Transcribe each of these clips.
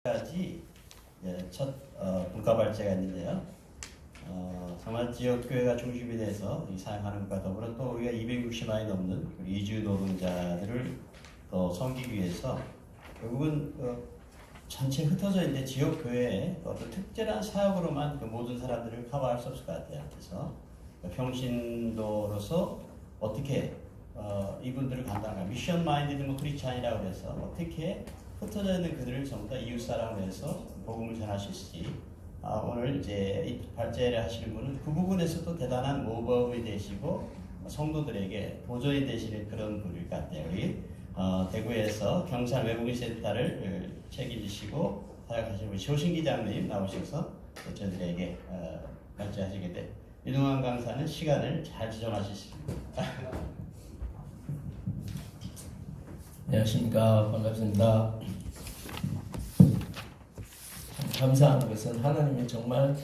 까지 첫 분과발제가 있는데요. 정말 지역교회가 중심이 돼서 사용하는 것과 더불어 또 우리가 260만이 넘는 이주 노동자들을 더 섬기기 위해서 결국은 전체 흩어져 있는 지역교회의 어떤 특별한 사역으로만 그 모든 사람들을 커버할 수 없을 것 같아요. 그래서 평신도로서 어떻게 이분들을 감당할까? 미션 마인디드 크리스찬이라고 해서 어떻게 흩어져 있는 그들을 전부 다 이웃 사람으로 해서 복음을 전할 수 있을지 오늘 이제 이 발제를 하시는 분은 그 부분에서도 대단한 모범이 되시고 성도들에게 보존이 되시는 그런 분일 것 같아요. 우리 대구에서 경산 외국인 센터를 책임지시고 사역하시는 우리 조신 기장님 나오셔서 저희들에게 발제하시게 돼. 이동환 강사는 시간을 잘 지정하셨습니다. 안녕하십니까. 반갑습니다. 감사한 것은 하나님이 정말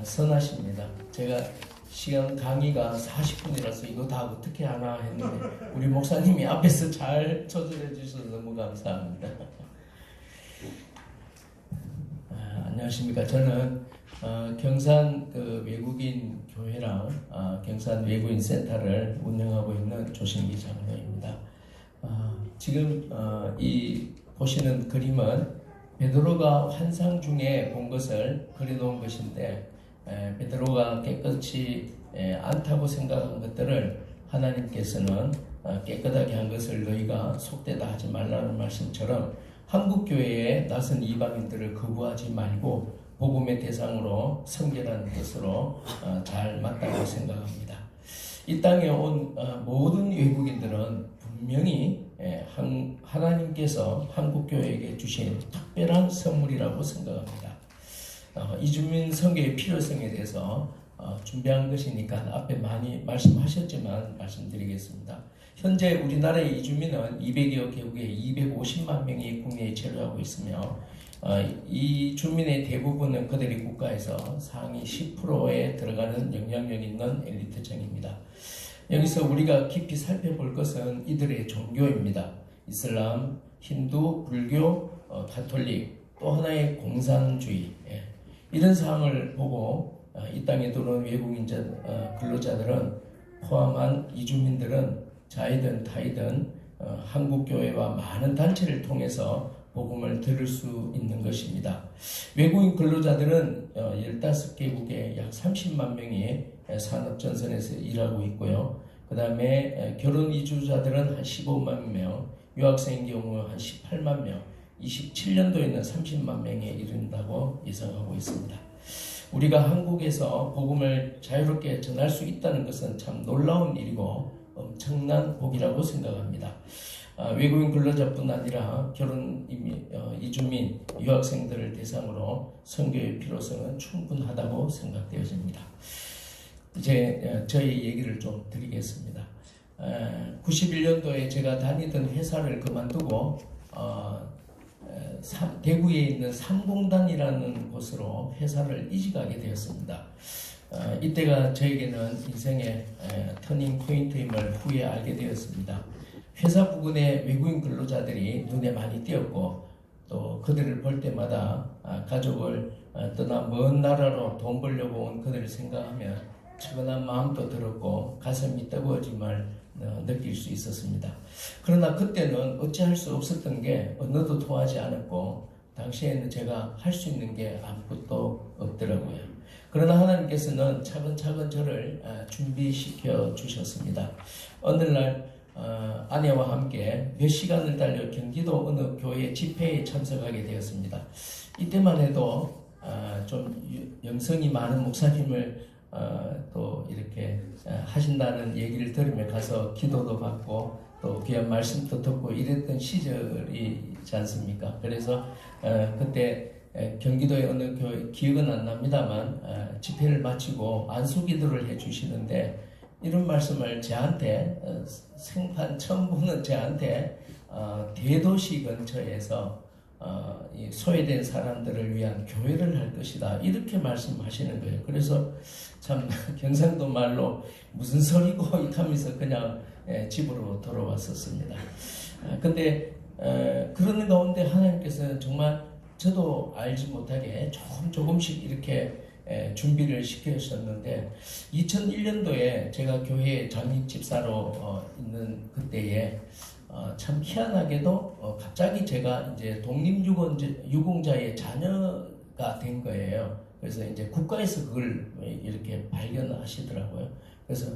선하십니다. 제가 시간 강의가 40분이라서 이거 다 어떻게 하나 했는데 우리 목사님이 앞에서 잘 조절해 주셔서 너무 감사합니다. 안녕하십니까. 저는 경산 외국인 교회랑 경산 외국인 센터를 운영하고 있는 조신기 장로입니다. 지금 이 보시는 그림은 베드로가 환상 중에 본 것을 그려놓은 것인데 베드로가 깨끗이 않다고 생각한 것들을 하나님께서는 깨끗하게 한 것을 너희가 속되다 하지 말라는 말씀처럼 한국교회에 낯선 이방인들을 거부하지 말고 복음의 대상으로 성결한 것으로 잘 맞다고 생각합니다. 이 땅에 온 모든 외국인들은 분명히 하나님께서 한국교회에게 주신 특별한 선물이라고 생각합니다. 이주민 선교의 필요성에 대해서 준비한 것이니까 앞에 많이 말씀하셨지만 말씀드리겠습니다. 현재 우리나라의 이주민은 200여 개국에 250만 명이 국내에 체류하고 있으며 이 주민의 대부분은 그들의 국가에서 상위 10%에 들어가는 영향력 있는 엘리트층입니다. 여기서 우리가 깊이 살펴볼 것은 이들의 종교입니다. 이슬람, 힌두, 불교, 가톨릭, 또 하나의 공산주의. 이런 사항을 보고 이 땅에 들어온 외국인 근로자들은 포함한 이주민들은 자이든 타이든 한국교회와 많은 단체를 통해서 복음을 들을 수 있는 것입니다. 외국인 근로자들은 15개국에 약 30만 명이 산업전선에서 일하고 있고요. 그 다음에 결혼 이주자들은 한 15만 명, 유학생의 경우 한 18만 명, 27년도에는 30만 명에 이른다고 예상하고 있습니다. 우리가 한국에서 복음을 자유롭게 전할 수 있다는 것은 참 놀라운 일이고 엄청난 복이라고 생각합니다. 외국인 근로자뿐 아니라 결혼 이주민, 유학생들을 대상으로 선교의 필요성은 충분하다고 생각되어집니다. 이제 저희 얘기를 좀 드리겠습니다. 91년도에 제가 다니던 회사를 그만두고 대구에 있는 삼공단이라는 곳으로 회사를 이직하게 되었습니다. 이때가 저에게는 인생의 터닝 포인트임을 후에 알게 되었습니다. 회사 부근에 외국인 근로자들이 눈에 많이 띄었고 또 그들을 볼 때마다 가족을 떠나 먼 나라로 돈 벌려고 온 그들을 생각하면 차분한 마음도 들었고 가슴이 뜨거워짐을 느낄 수 있었습니다. 그러나 그때는 어찌할 수 없었던 게 언어도 통하지 않았고 당시에는 제가 할 수 있는 게 아무것도 없더라고요. 그러나 하나님께서는 차근차근 저를 준비시켜 주셨습니다. 어느 날 아내와 함께 몇 시간을 달려 경기도 어느 교회 집회에 참석하게 되었습니다. 이때만 해도 좀 영성이 많은 목사님을 또 이렇게 하신다는 얘기를 들으며 가서 기도도 받고 또 귀한 말씀도 듣고 이랬던 시절이 있지 않습니까? 그래서 그때 경기도의 어느 교회 기억은 안 납니다만 집회를 마치고 안수기도를 해주시는데 이런 말씀을 저한테 생판 처음 보는 저한테 대도시 근처에서 소외된 사람들을 위한 교회를 할 것이다 이렇게 말씀하시는 거예요. 그래서 참 경상도 말로 무슨 소리고 하면서 그냥 집으로 돌아왔었습니다. 근데 그러는 가운데 하나님께서는 정말 저도 알지 못하게 조금씩 이렇게 준비를 시켰었는데 2001년도에 제가 교회 장립 집사로 있는 그때에 참 희한하게도 갑자기 제가 이제 독립유공자의 자녀가 된 거예요. 그래서 이제 국가에서 그걸 이렇게 발견하시더라고요. 그래서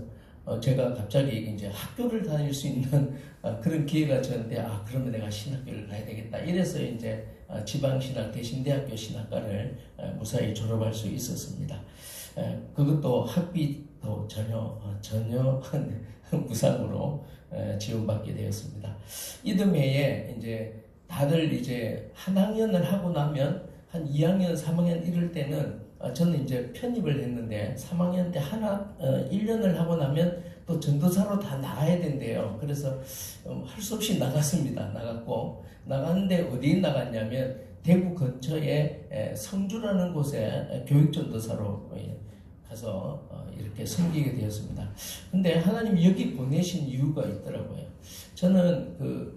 제가 갑자기 이제 학교를 다닐 수 있는 그런 기회가 저한테 그러면 내가 신학교를 가야 되겠다. 이래서 이제 지방신학 대신대학교 신학과를 무사히 졸업할 수 있었습니다. 그것도 학비도 전혀 무상으로 지원받게 되었습니다. 이듬해에 이제 다들 이제 한 학년을 하고 나면 한 2학년, 3학년 이럴 때는 저는 이제 편입을 했는데 3학년 때 1년을 하고 나면 또 전도사로 다 나가야 된대요. 그래서 할 수 없이 나갔습니다. 나갔는데 어디에 나갔냐면 대구 근처에 성주라는 곳에 교육전도사로 가서 이렇게 섬기게 되었습니다. 근데 하나님 여기 보내신 이유가 있더라고요. 저는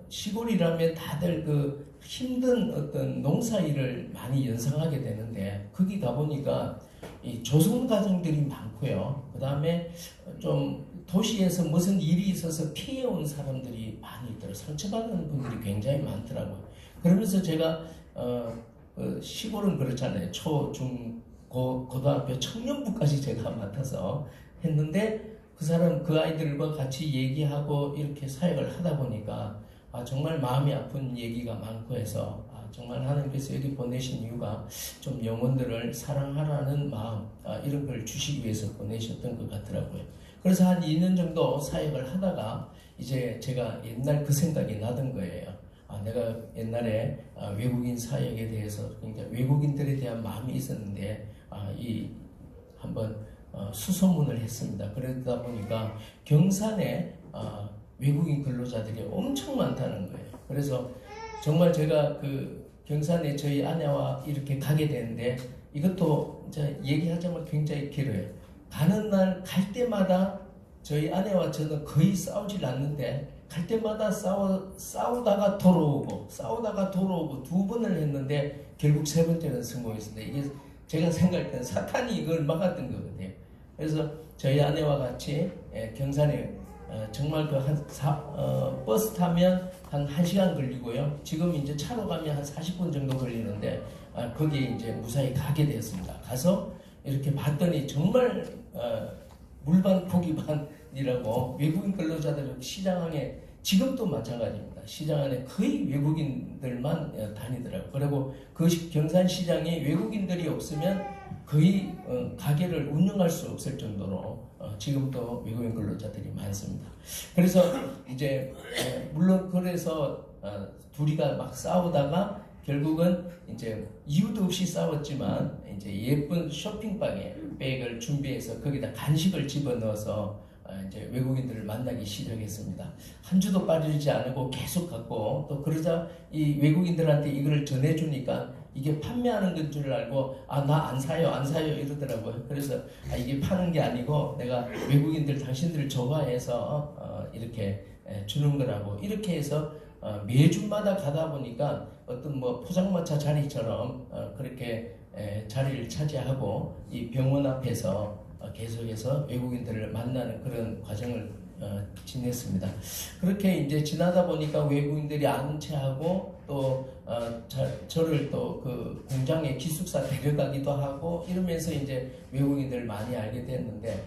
시골이라면 다들 힘든 어떤 농사일을 많이 연상하게 되는데 거기 가보니까 이 조선 가정들이 많고요. 그 다음에 좀 도시에서 무슨 일이 있어서 피해온 사람들이 많이 있더라고요. 상처받은 분들이 굉장히 많더라고요. 그러면서 제가 시골은 그렇잖아요. 초, 중, 고등학교 청년부까지 제가 맡아서 했는데 그 아이들과 같이 얘기하고 이렇게 사역을 하다 보니까 정말 마음이 아픈 얘기가 많고 해서 정말 하나님께서 여기 보내신 이유가 좀 영혼들을 사랑하라는 마음 이런 걸 주시기 위해서 보내셨던 것 같더라고요. 그래서 한 2년 정도 사역을 하다가 이제 제가 옛날 그 생각이 나던 거예요. 내가 옛날에 외국인 사역에 대해서 그러니까 외국인들에 대한 마음이 있었는데 한번 수소문을 했습니다. 그러다 보니까 경산에 외국인 근로자들이 엄청 많다는 거예요. 그래서 정말 제가 경산에 저희 아내와 이렇게 가게 되는데 이것도 얘기하자면 굉장히 길어요. 가는 날 갈 때마다 저희 아내와 저는 거의 싸우질 않는데 갈 때마다 싸우다가 돌아오고 두 번을 했는데 결국 세 번째는 성공했습니다. 이게 제가 생각할 때는 사탄이 이걸 막았던 거거든요. 그래서 저희 아내와 같이 경산에 정말 버스 타면 한 1시간 걸리고요. 지금 이제 차로 가면 한 40분 정도 걸리는데 거기에 이제 무사히 가게 되었습니다. 가서 이렇게 봤더니 정말 물반 포기반이라고 외국인 근로자들 시장 안에 지금도 마찬가지입니다. 시장 안에 거의 외국인들만 다니더라고요. 그리고 그 경산시장에 외국인들이 없으면 거의 가게를 운영할 수 없을 정도로 지금도 외국인 근로자들이 많습니다. 그래서 이제 물론 그래서 둘이가 막 싸우다가 결국은 이제 이유도 없이 싸웠지만 이제 예쁜 쇼핑백을 준비해서 거기다 간식을 집어넣어서 이제 외국인들을 만나기 시작했습니다. 한 주도 빠지지 않고 계속 갔고 또 그러자 이 외국인들한테 이걸 전해주니까 이게 판매하는 건 줄 알고 나 안 사요 이러더라고요. 그래서 이게 파는 게 아니고 내가 외국인들 당신들을 좋아해서 이렇게 주는 거라고 이렇게 해서 매주마다 가다 보니까 어떤 포장마차 자리처럼 그렇게 자리를 차지하고 이 병원 앞에서 계속해서 외국인들을 만나는 그런 과정을 지냈습니다. 그렇게 이제 지나다 보니까 외국인들이 아는 체하고 또 저를 또 그 공장에 기숙사 데려가기도 하고 이러면서 이제 외국인들을 많이 알게 됐는데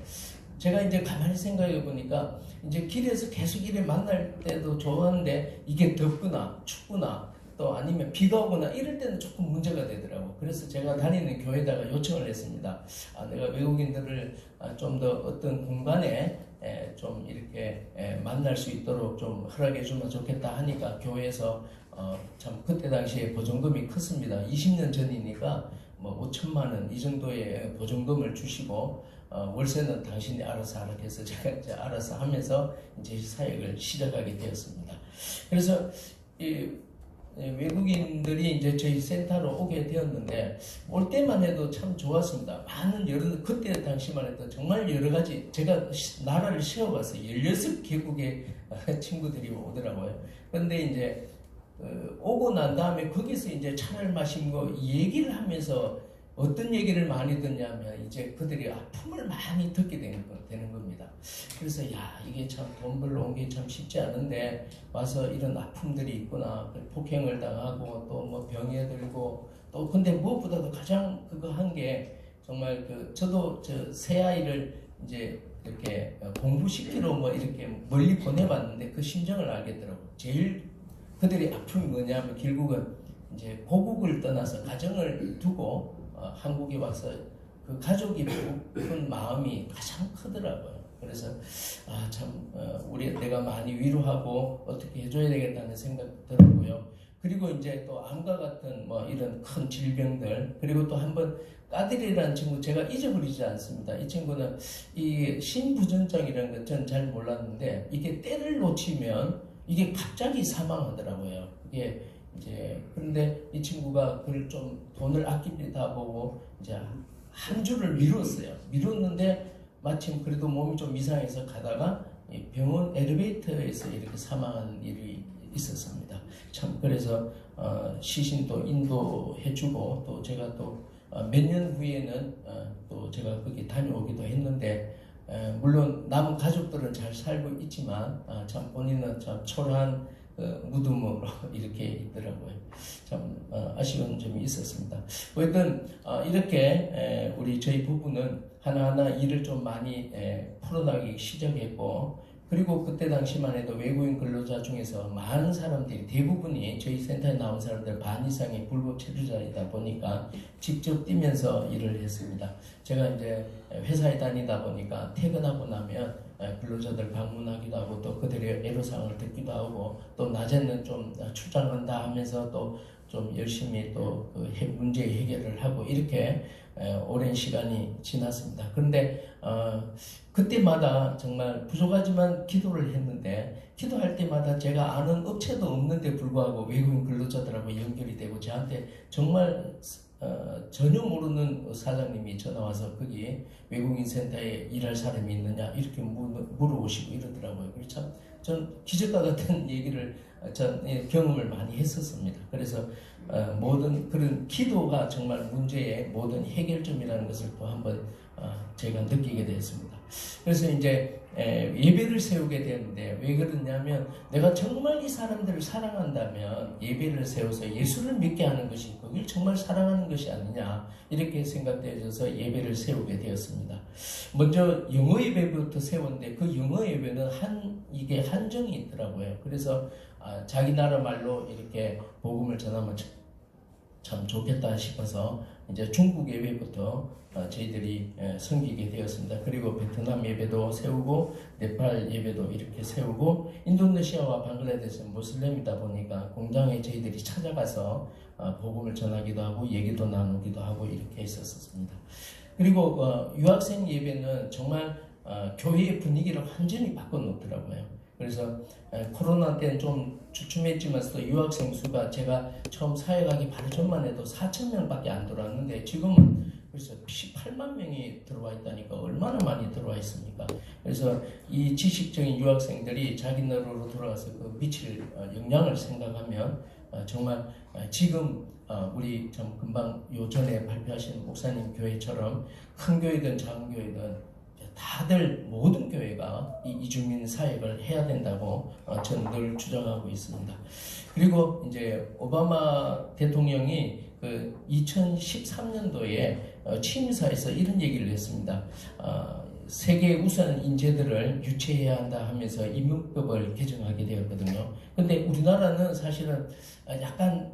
제가 이제 가만히 생각해 보니까 이제 길에서 계속 이래 만날 때도 좋았는데 이게 덥거나 춥거나 또 아니면 비가 오거나 이럴 때는 조금 문제가 되더라고요. 그래서 제가 다니는 교회에다가 요청을 했습니다. 내가 외국인들을 좀 더 어떤 공간에 좀 이렇게 만날 수 있도록 좀 허락해 주면 좋겠다 하니까 교회에서 참 그때 당시에 보증금이 컸습니다. 20년 전이니까 5천만 원 이 정도의 보증금을 주시고 월세는 당신이 알아서 하라 해서 제가 이제 알아서 하면서 이제 사역을 시작하게 되었습니다. 그래서 외국인들이 이제 저희 센터로 오게 되었는데 올 때만 해도 참 좋았습니다. 많은 그때 당시만 해도 정말 여러 가지 제가 나라를 세워봤어요. 16개국의 친구들이 오더라고요. 그런데 이제 오고 난 다음에 거기서 이제 차를 마신 거 얘기를 하면서 어떤 얘기를 많이 듣냐면 이제 그들이 아픔을 많이 듣게 되는 겁니다. 그래서 야, 이게 참 돈 벌러 온 게 참 쉽지 않은데 와서 이런 아픔들이 있구나. 폭행을 당하고 또 뭐 병에 들고 또 근데 무엇보다도 가장 그거 한 게 정말 저도 저 새 아이를 이제 이렇게 공부시키러 뭐 이렇게 멀리 보내봤는데 그 심정을 알겠더라고요. 제일 그들이 아픔이 뭐냐면 결국은 이제 고국을 떠나서 가정을 두고 한국에 와서 그 가족이 큰 마음이 가장 크더라고요. 그래서 내가 많이 위로하고 어떻게 해줘야 되겠다는 생각 들었고요. 그리고 이제 또 암과 같은 뭐 이런 큰 질병들, 그리고 또 한번 까들이라는 친구 제가 잊어버리지 않습니다. 이 친구는 이 신부전증이라는 건 전 잘 몰랐는데 이게 때를 놓치면 이게 갑자기 사망하더라고요. 이게 이제 그런데 이 친구가 그걸 좀 돈을 아끼다 보고 이제 한 주를 미뤘는데 마침 그래도 몸이 좀 이상해서 가다가 병원 엘리베이터에서 이렇게 사망하는 일이 있었습니다. 참 그래서 시신도 인도해주고 또 제가 또 몇 년 후에는 또 제가 거기 다녀오기도 했는데 물론 남은 가족들은 잘 살고 있지만 참 본인은 참 초라한 무덤으로 이렇게 있더라고요. 참 아쉬운 점이 있었습니다. 어쨌든 이렇게 저희 부부는 하나하나 일을 좀 많이 풀어나가기 시작했고, 그리고 그때 당시만 해도 외국인 근로자 중에서 많은 사람들이 대부분이 저희 센터에 나온 사람들 반 이상이 불법 체류자이다 보니까 직접 뛰면서 일을 했습니다. 제가 이제 회사에 다니다 보니까 퇴근하고 나면 근로자들 방문하기도 하고 또 그들의 애로사항을 듣기도 하고 또 낮에는 좀 출장한다 하면서 또 좀 열심히 또 문제 해결을 하고 이렇게 오랜 시간이 지났습니다. 그런데 그때마다 정말 부족하지만 기도를 했는데 기도할 때마다 제가 아는 업체도 없는데 불구하고 외국인 근로자들하고 연결이 되고 저한테 정말 전혀 모르는 사장님이 전화와서 거기 외국인 센터에 일할 사람이 있느냐 이렇게 물어보시고 이러더라고요. 그래서 참 전 기적과 같은 얘기를 경험을 많이 했었습니다. 그래서 모든 그런 기도가 정말 문제의 모든 해결점이라는 것을 또 한번 제가 느끼게 되었습니다. 그래서 이제 예배를 세우게 되는데 왜 그러냐면 내가 정말 이 사람들을 사랑한다면 예배를 세워서 예수를 믿게 하는 것이 그걸 정말 사랑하는 것이 아니냐 이렇게 생각되어서 예배를 세우게 되었습니다. 먼저 영어 예배부터 세웠는데 그 영어 예배는 이게 한정이 있더라고요. 그래서 자기 나라 말로 이렇게 복음을 전하면 참 좋겠다 싶어서 이제 중국 예배부터 저희들이 섬기게 되었습니다. 그리고 베트남 예배도 세우고 네팔 예배도 이렇게 세우고 인도네시아와 방글라데시는 모슬렘이다 보니까 공장에 저희들이 찾아가서 복음을 전하기도 하고 얘기도 나누기도 하고 이렇게 했었습니다. 그리고 유학생 예배는 정말 교회의 분위기를 완전히 바꿔놓더라고요. 그래서 코로나 때는 좀 주춤했지만서도 유학생 수가 제가 처음 사회 가기 바로 전만 해도 4,000명밖에 안 들어왔는데 지금은 그래서 18만 명이 들어와 있다니까 얼마나 많이 들어와 있습니까? 그래서 이 지식적인 유학생들이 자기 나라로 돌아가서 그 미칠 영향을 생각하면 정말 지금 우리 참 금방 요 전에 발표하신 목사님 교회처럼 큰 교회든 작은 교회든 다들 모든 교회가 이 이주민 사역을 해야 된다고 저는 늘 주장하고 있습니다. 그리고 이제 오바마 대통령이 그 2013년도에 취임사에서 이런 얘기를 했습니다. 세계 우수한 인재들을 유치해야 한다 하면서 임용법을 개정하게 되었거든요. 근데 우리나라는 사실은 약간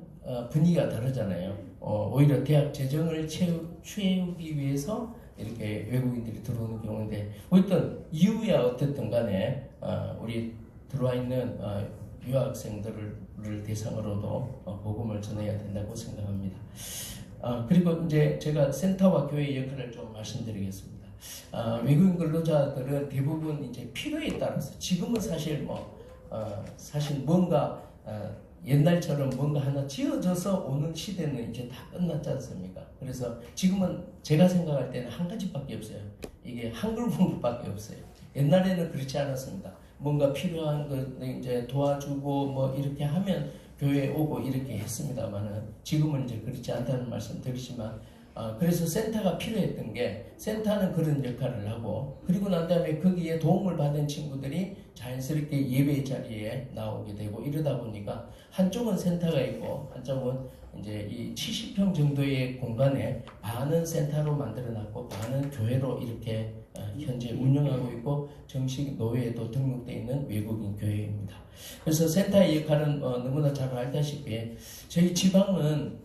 분위기가 다르잖아요. 오히려 대학 재정을 채우기 위해서 이렇게 외국인들이 들어오는 경우인데 어떤 이유야 어쨌든 간에 우리 들어와 있는 유학생들을 대상으로도 복음을 전해야 된다고 생각합니다. 그리고 이제 제가 센터와 교회 역할을 좀 말씀드리겠습니다. 외국인 근로자들은 대부분 이제 필요에 따라서 지금은 사실 사실 뭔가 옛날처럼 뭔가 하나 지어져서 오는 시대는 이제 다 끝났지 않습니까? 그래서 지금은 제가 생각할 때는 한 가지밖에 없어요. 이게 한글 공부밖에 없어요. 옛날에는 그렇지 않았습니다. 뭔가 필요한 거 이제 도와주고 뭐 이렇게 하면 교회에 오고 이렇게 했습니다만은 지금은 이제 그렇지 않다는 말씀 드리지만 그래서 센터가 필요했던 게 센터는 그런 역할을 하고 그리고 난 다음에 거기에 도움을 받은 친구들이 자연스럽게 예배 자리에 나오게 되고 이러다 보니까 한쪽은 센터가 있고 한쪽은 이제 이 70평 정도의 공간에 반은 센터로 만들어놨고 반은 교회로 이렇게 현재 운영하고 있고 정식 노회에도 등록되어 있는 외국인 교회입니다. 그래서 센터의 역할은 너무나 잘 알다시피 저희 지방은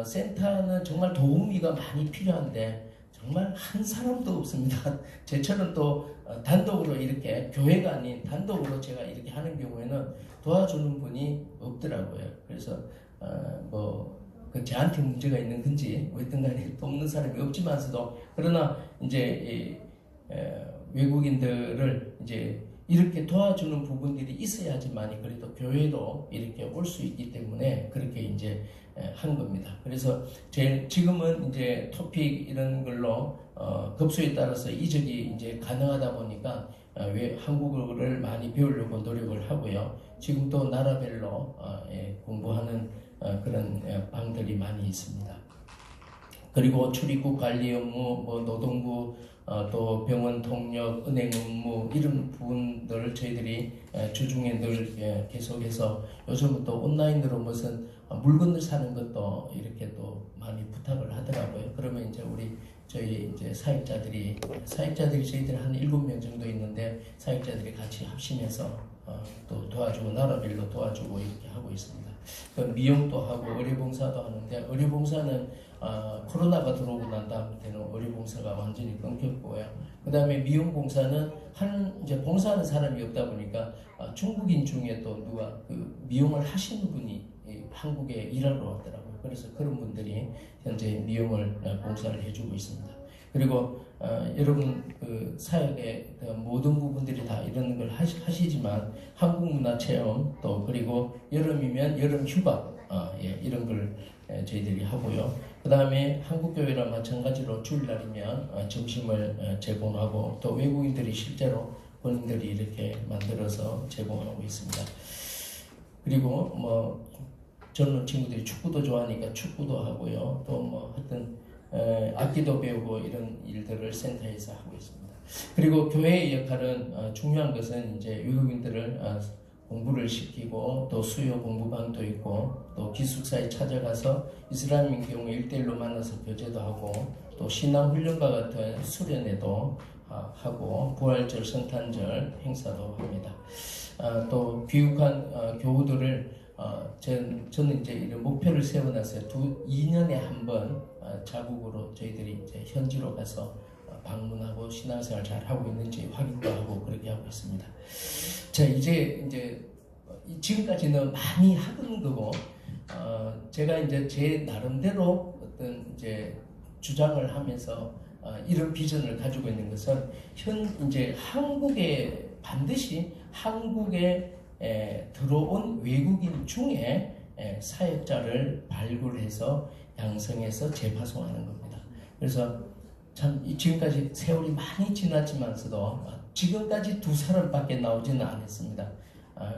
센터는 정말 도우미가 많이 필요한데 정말 한 사람도 없습니다. 저처럼 또 단독으로 이렇게 교회가 아닌 단독으로 제가 이렇게 하는 경우에는 도와주는 분이 없더라고요. 그래서 그 저한테 문제가 있는 건지 어떤 간에 돕는 사람이 없지만서도 그러나 이제 외국인들을 이제 이렇게 도와주는 부분들이 있어야지만이 그래도 교회로 이렇게 올 수 있기 때문에 그렇게 이제 한 겁니다. 그래서 지금은 이제 토픽 이런 걸로 급수에 따라서 이적이 이제 가능하다 보니까 한국어를 많이 배우려고 노력을 하고요. 지금 또 나라별로 공부하는 그런 방들이 많이 있습니다. 그리고 출입국 관리 업무, 노동부, 또 병원 통역, 은행 업무 이런 부분들을 저희들이 주중에 늘 계속해서 요즘은 또 온라인으로 무슨 물건을 사는 것도 이렇게 또 많이 부탁을 하더라고요. 그러면 이제 저희 이제 사역자들이 저희들 한 7명 정도 있는데 사역자들이 같이 합심해서 또 도와주고 나라별로 도와주고 이렇게 하고 있습니다. 미용도 하고 의료봉사도 하는데 의료봉사는 코로나가 들어오고 난 다음부터는 의료봉사가 완전히 끊겼고요. 그 다음에 미용봉사는 이제 봉사하는 사람이 없다 보니까 중국인 중에 또 누가 그 미용을 하시는 분이 한국에 일하러 왔더라고요. 그래서 그런 분들이 현재 미용을 봉사를 해주고 있습니다. 그리고 여러분 그 사역의 모든 부분들이 다 이런 걸 하시지만 한국 문화 체험 또 그리고 여름이면 여름 휴가 이런 걸 저희들이 하고요. 그 다음에 한국교회랑 마찬가지로 주일날이면 점심을 제공하고 또 외국인들이 실제로 본인들이 이렇게 만들어서 제공하고 있습니다. 그리고 젊은 친구들이 축구도 좋아하니까 축구도 하고요. 또 하여튼 악기도 배우고 이런 일들을 센터에서 하고 있습니다. 그리고 교회의 역할은 중요한 것은 이제 외국인들을 공부를 시키고 또 수요 공부방도 있고 또 기숙사에 찾아가서 이슬람인 경우 1대1로 만나서 교제도 하고 또 신앙훈련과 같은 수련회도 하고 부활절, 성탄절 행사도 합니다. 또 귀국한 교우들을 저는 이제 이런 목표를 세워놨어요. 2년에 한 번 자국으로 저희들이 이제 현지로 가서 방문하고 신앙생활 잘 하고 있는지 확인도 하고 그렇게 하고 있습니다. 자, 이제 지금까지는 많이 하던 거고, 제가 이제 제 나름대로 어떤 이제 주장을 하면서 이런 비전을 가지고 있는 것은 이제 반드시 한국에 들어온 외국인 중에 사역자를 발굴해서 양성해서 재파송하는 겁니다. 그래서 참 지금까지 세월이 많이 지났지만서도 지금까지 2사람밖에 나오지는 않았습니다.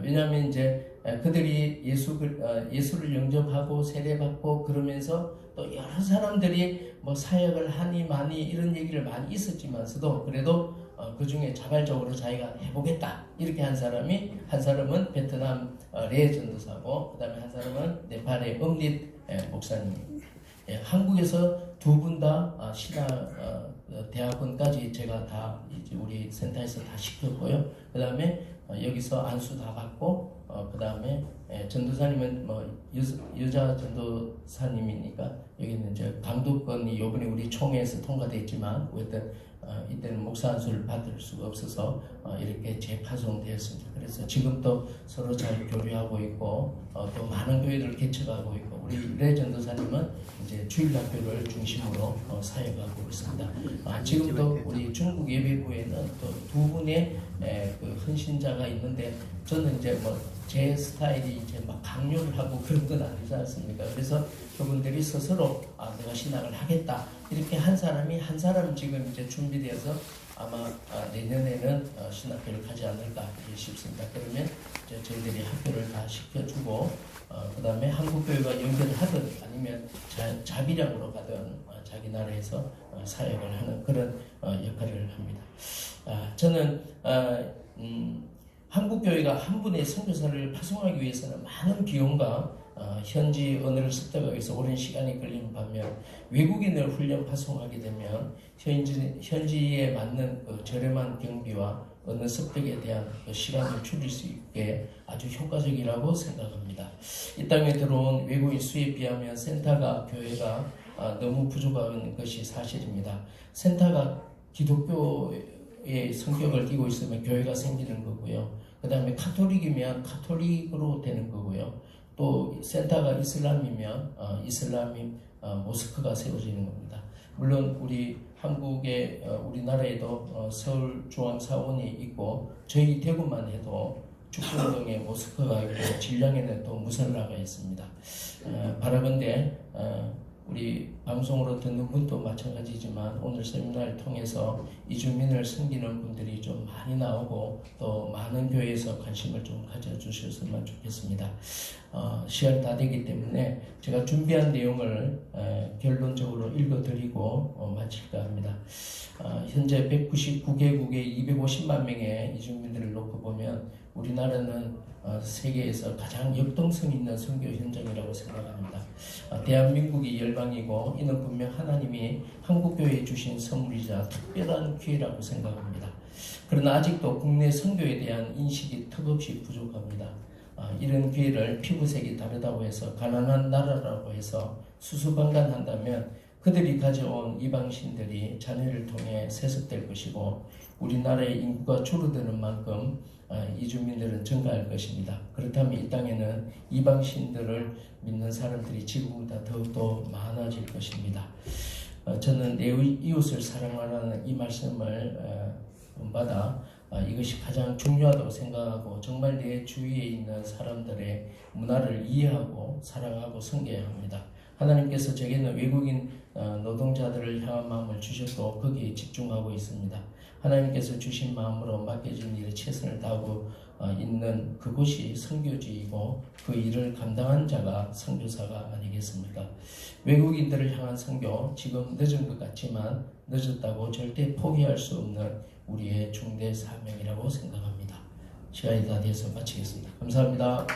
왜냐하면 이제 그들이 예수를 영접하고 세례받고 그러면서 또 여러 사람들이 사역을 하니 많이 이런 얘기를 많이 있었지만서도 그래도 그 중에 자발적으로 자기가 해보겠다 이렇게 한 사람은 베트남 레 전도사고, 그 다음에 한 사람은 네팔의 엄릿 목사님. 한국에서 2분 다 신학 대학원까지 제가 다 이제 우리 센터에서 다 시켰고요. 그 다음에 여기서 안수 다 받고, 그 다음에 전도사님은 여자 전도사님이니까 여기는 이제 강도권이 요번에 우리 총회에서 통과됐지만 어쨌든 이때는 목사 안수를 받을 수가 없어서 이렇게 재파송되었습니다. 그래서 지금도 서로 잘 교류하고 있고 또 많은 교회들을 개척하고 있고, 우리 레 전도사님은 이제 주일학교를 중심으로 사역하고 있습니다. 지금도 우리 중국 예배부에는 또 2분의 그 헌신자가 있는데 저는 이제 제 스타일이 이제 강요를 하고 그런 건 아니지 않습니까? 그래서 그분들이 스스로 내가 신학을 하겠다 이렇게 한 사람 지금 이제 준비되어서 아마 내년에는 신학교를 가지 않을까 싶습니다. 그러면 이제 저희들이 학교를 다 시켜주고 그 다음에 한국교회가 연결을 하든 아니면 자비량으로 가든 자기 나라에서 사역을 하는 그런 역할을 합니다. 저는 한국교회가 한 분의 선교사를 파송하기 위해서는 많은 비용과 현지 언어를 습득하기 위해서 오랜 시간이 걸리는 반면 외국인을 훈련 파송하게 되면 현지에 맞는 그 저렴한 경비와 언어 습득에 대한 그 시간을 줄일 수 있게 아주 효과적이라고 생각합니다. 이 땅에 들어온 외국인 수에 비하면 센터가 교회가 너무 부족한 것이 사실입니다. 센터가 기독교의 성격을 띠고 있으면 교회가 생기는 거고요. 그 다음에 카톨릭이면 카톨릭으로 되는 거고요. 또 센터가 이슬람이면 이슬람이 모스크가 세워지는 겁니다. 물론 우리 한국의 우리나라에도 서울 중앙사원이 있고 저희 대구만 해도 축구동에 모스크가 있고 진량에는 또 무설라가 있습니다. 바라건대 우리 방송으로 듣는 분도 마찬가지지만 오늘 세미나를 통해서 이주민을 섬기는 분들이 좀 많이 나오고 또 많은 교회에서 관심을 좀 가져주셨으면 좋겠습니다. 시간이 다 되기 때문에 제가 준비한 내용을 결론적으로 읽어드리고 마칠까 합니다. 현재 199개국에 250만 명의 이주민들을 놓고 보면 우리나라는 세계에서 가장 역동성 있는 선교 현장이라고 생각합니다. 대한민국이 열방이고 이는 분명 하나님이 한국교회에 주신 선물이자 특별한 기회라고 생각합니다. 그러나 아직도 국내 선교에 대한 인식이 턱없이 부족합니다. 이런 기회를 피부색이 다르다고 해서 가난한 나라라고 해서 수수방관한다면 그들이 가져온 이방신들이 자녀를 통해 세습될 것이고 우리나라의 인구가 줄어드는 만큼 이주민들은 증가할 것입니다. 그렇다면 이 땅에는 이방신들을 믿는 사람들이 지금보다 더욱더 많아질 것입니다. 저는 내 이웃을 사랑하라는 이 말씀을 본받아 이것이 가장 중요하다고 생각하고 정말 내 주위에 있는 사람들의 문화를 이해하고 사랑하고 섬겨야 합니다. 하나님께서 제게는 외국인 노동자들을 향한 마음을 주셨고 거기에 집중하고 있습니다. 하나님께서 주신 마음으로 맡겨진 일에 최선을 다하고 있는 그곳이 선교지이고 그 일을 감당한 자가 선교사가 아니겠습니까? 외국인들을 향한 선교 지금 늦은 것 같지만 늦었다고 절대 포기할 수 없는 우리의 중대 사명이라고 생각합니다. 시간이 다 돼서 마치겠습니다. 감사합니다.